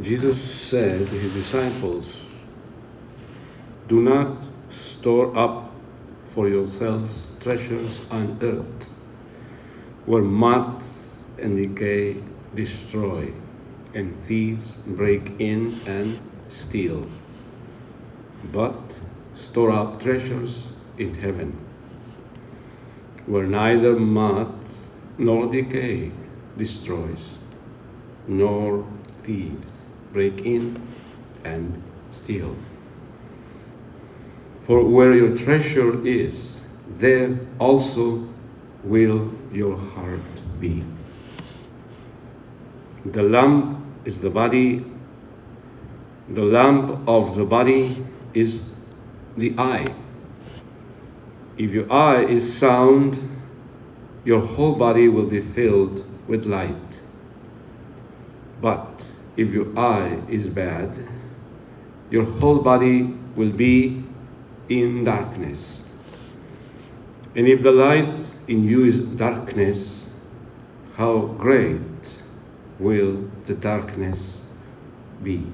Jesus said to his disciples, "Do not store up for yourselves treasures on earth, where moth and decay destroy, and thieves break in and steal. But store up treasures in heaven, where neither moth nor decay destroys, nor thieves break in and steal. For where your treasure is, there also will your heart be." The lamp is the body. The lamp of the body is the eye. If your eye is sound, your whole body will be filled with light. But if your eye is bad, your whole body will be in darkness. And if the light in you is darkness, how great will the darkness be?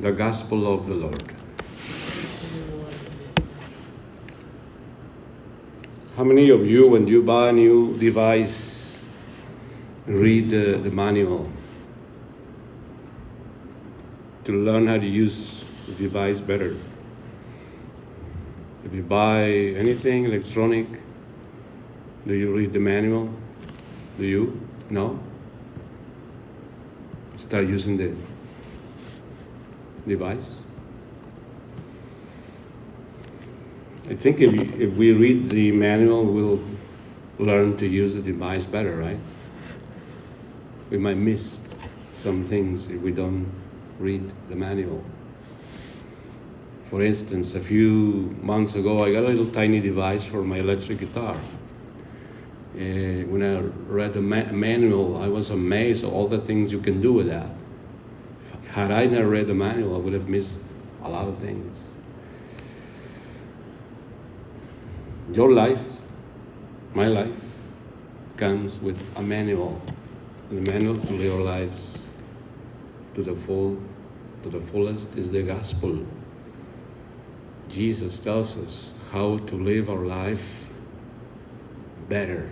The Gospel of the Lord. How many of you, when you buy a new device, read the manual to learn how to use the device better? If you buy anything electronic, do you read the manual? Do you? No? Start using the device. I think if we read the manual, we'll learn to use the device better, right? We might miss some things if we don't read the manual. For instance, a few months ago, I got a little tiny device for my electric guitar. When I read the manual, I was amazed at all the things you can do with that. Had I not read the manual, I would have missed a lot of things. Your life, my life, comes with a manual. And the manual to live our lives to the fullest is the gospel. Jesus tells us how to live our life better,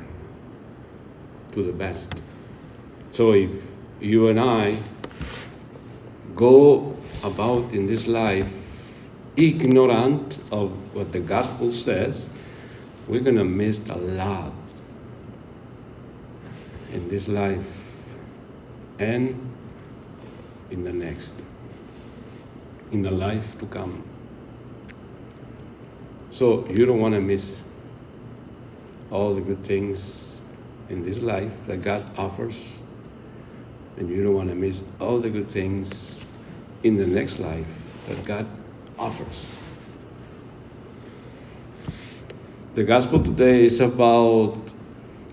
to the best. So if you and I go about in this life ignorant of what the gospel says, we're going to miss a lot in this life and in the next, in the life to come. So you don't want to miss all the good things in this life that God offers, and you don't want to miss all the good things in the next life that God offers. The gospel today is about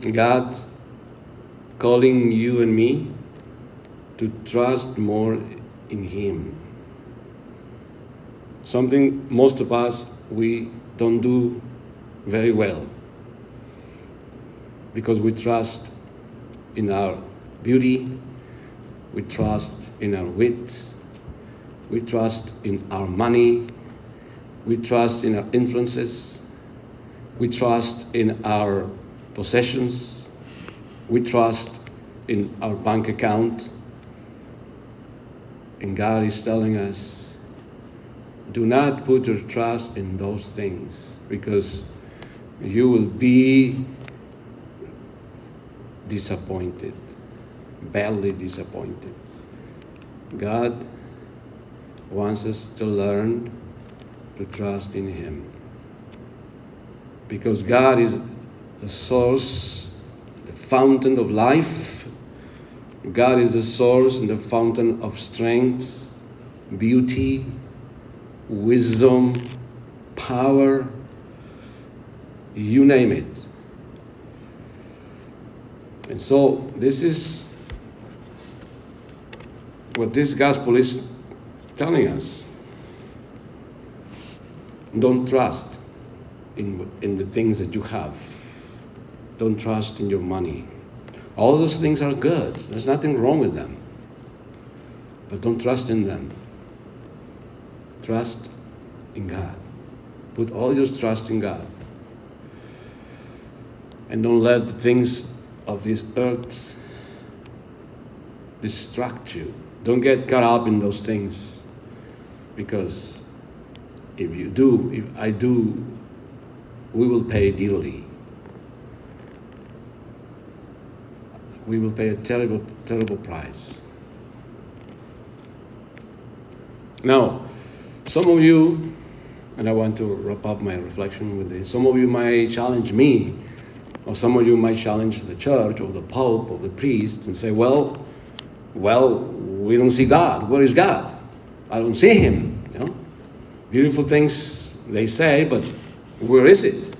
God calling you and me to trust more in Him. Something most of us, we don't do very well, because we trust in our beauty, we trust in our wits, we trust in our money, we trust in our influences, we trust in our possessions, we trust in our bank account. And God is telling us, do not put your trust in those things, because you will be disappointed, badly disappointed. God wants us to learn to trust in Him, because God is the source, the fountain of life. God is the source and the fountain of strength, beauty, wisdom, power, you name it. And so this is what this gospel is telling us. Don't trust in the things that you have. Don't trust in your money. All those things are good. There's nothing wrong with them. but don't trust in them. Trust in God. Put all your trust in God. And don't let the things of this earth distract you. Don't get caught up in those things, because if I do, we will pay dearly. We will pay a terrible, terrible price. Now, some of you, and I want to wrap up my reflection with this, some of you might challenge me, or some of you might challenge the church, or the Pope, or the priest, and say, well, we don't see God. Where is God? I don't see Him. Beautiful things they say, but where is it?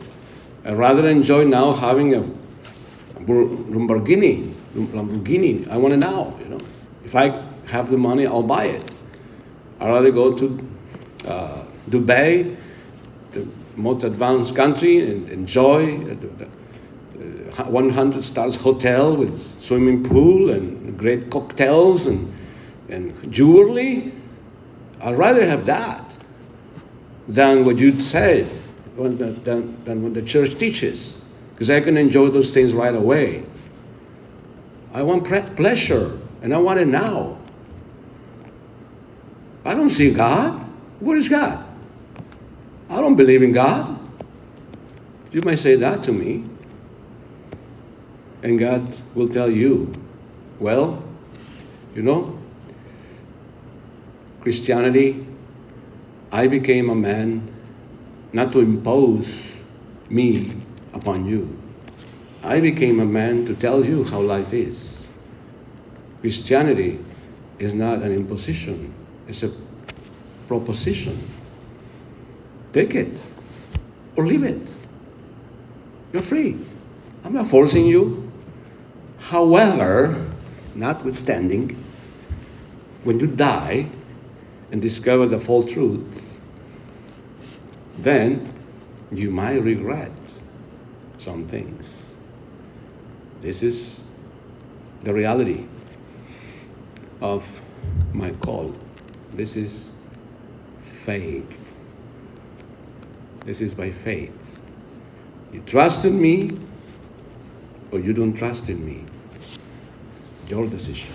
I'd rather enjoy now having a Lamborghini. I want it now. If I have the money, I'll buy it. I'd rather go to Dubai, the most advanced country, and enjoy the 100 stars hotel with swimming pool and great cocktails and jewelry. I'd rather have that than what you said, than what the church teaches, because I can enjoy those things right away. I want pleasure, and I want it now. I don't see God. Where is God? I don't believe in God. You might say that to me. And God will tell you, well, Christianity, I became a man not to impose me upon you. I became a man to tell you how life is. Christianity is not an imposition. It's a proposition. Take it or leave it. You're free. I'm not forcing you. However, notwithstanding, when you die and discover the full truth, then you might regret some things. This is the reality of my call. This is faith. This is by faith. You trust in me or you don't trust in me. Your decision.